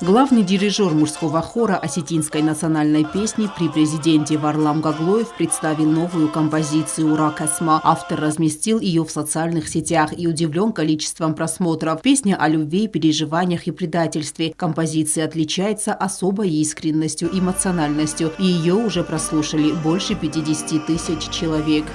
Главный дирижер мужского хора осетинской национальной песни при президенте Варлам Гаглоев представил новую композицию «Урак Асма». Автор разместил ее в социальных сетях и удивлен количеством просмотров. Песня о любви, переживаниях и предательстве. Композиция отличается особой искренностью и эмоциональностью, и ее уже прослушали больше 50 тысяч человек.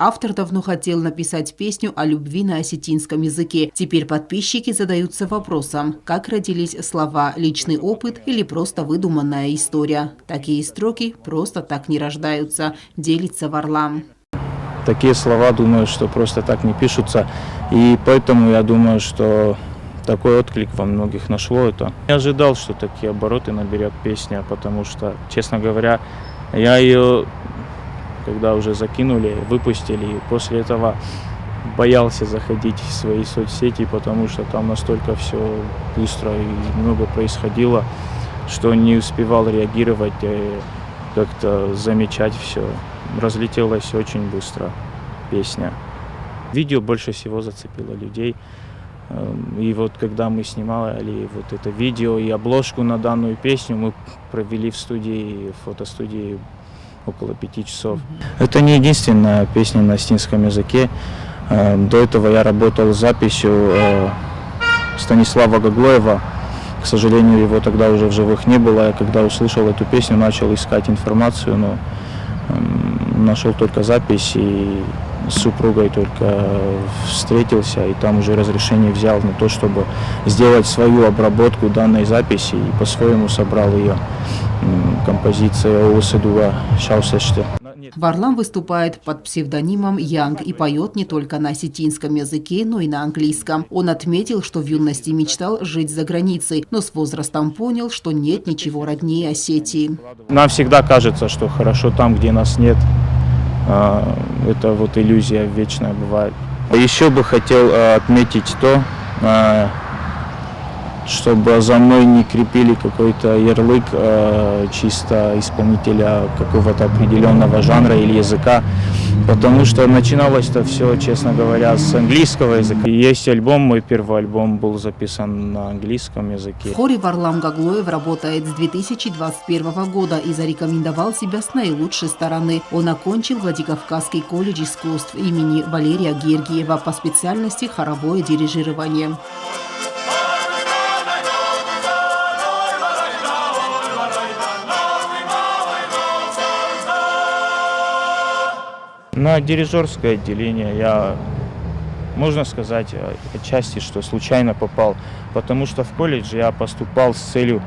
Автор давно хотел написать песню о любви на осетинском языке. Теперь подписчики задаются вопросом, как родились слова «личный опыт» или просто выдуманная история. Такие строки просто так не рождаются, делится Варлам. Такие слова, думаю, что просто так не пишутся. И поэтому я думаю, что такой отклик во многих нашло это. Не ожидал, что такие обороты наберет песня, потому что, честно говоря, я ее... когда уже закинули, выпустили, и после этого боялся заходить в свои соцсети, потому что там настолько все быстро и много происходило, что не успевал реагировать, как-то замечать все. Разлетелась очень быстро песня. Видео больше всего зацепило людей. И вот когда мы снимали вот это видео и обложку на данную песню, мы провели в студии, фотостудии, около 5 часов. Это не единственная песня на осетинском языке. До этого я работал с записью Станислава Гаглоева. К сожалению, его тогда уже в живых не было. Я когда услышал эту песню, начал искать информацию, но нашел только запись и с супругой только встретился, и там уже разрешение взял на то, чтобы сделать свою обработку данной записи, и по-своему собрал ее. Композиция «Оусэдуа Шаусэште». Варлам выступает под псевдонимом Янг и поет не только на осетинском языке, но и на английском. Он отметил, что в юности мечтал жить за границей, но с возрастом понял, что нет ничего роднее Осетии. Нам всегда кажется, что хорошо там, где нас нет. Это вот иллюзия вечная бывает. Еще бы хотел отметить то, чтобы за мной не крепили какой-то ярлык чисто исполнителя какого-то определенного жанра или языка, потому что начиналось-то все, честно говоря, с английского языка. Есть альбом, мой первый альбом был записан на английском языке. В хоре Варлам Гаглоев работает с 2021 года и зарекомендовал себя с наилучшей стороны. Он окончил Владикавказский колледж искусств имени Валерия Гергиева по специальности хоровое дирижирование. На дирижерское отделение я, можно сказать, отчасти, что случайно попал, потому что в колледж я поступал с целью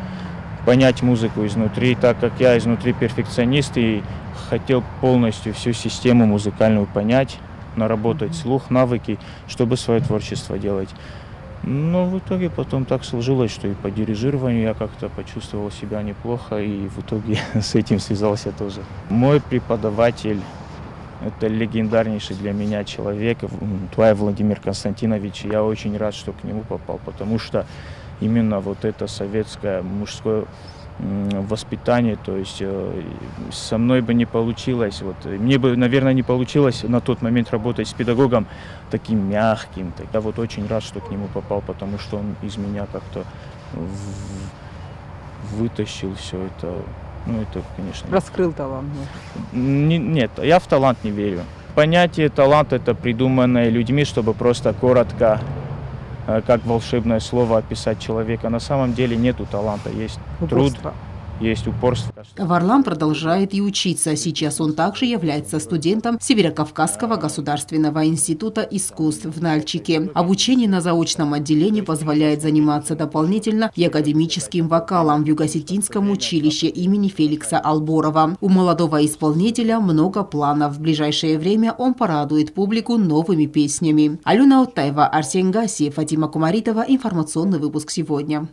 понять музыку изнутри, так как я изнутри перфекционист и хотел полностью всю систему музыкальную понять, наработать слух, навыки, чтобы свое творчество делать. Но в итоге потом так сложилось, что и по дирижированию я как-то почувствовал себя неплохо, и в итоге с этим связался тоже. Мой преподаватель — это легендарнейший для меня человек, Твай Владимир Константинович. Я очень рад, что к нему попал, потому что именно вот это советское мужское воспитание, то есть со мной бы не получилось, мне бы, наверное, не получилось на тот момент работать с педагогом таким мягким. Я вот очень рад, что к нему попал, потому что он из меня как-то вытащил все это. Ну, это, конечно... Раскрыл талант. Нет, я в талант не верю. Понятие талант — это придуманное людьми, чтобы просто коротко, как волшебное слово, описать человека. На самом деле нету таланта, есть труд, есть упорство. Варлам продолжает и учиться. Сейчас он также является студентом Северокавказского государственного института искусств в Нальчике. Обучение на заочном отделении позволяет заниматься дополнительно и академическим вокалом в Юго-Осетинском училище имени Феликса Алборова. У молодого исполнителя много планов. В ближайшее время он порадует публику новыми песнями. Алена Оттаева, Арсен Гаси, Фатима Кумаритова. Информационный выпуск сегодня.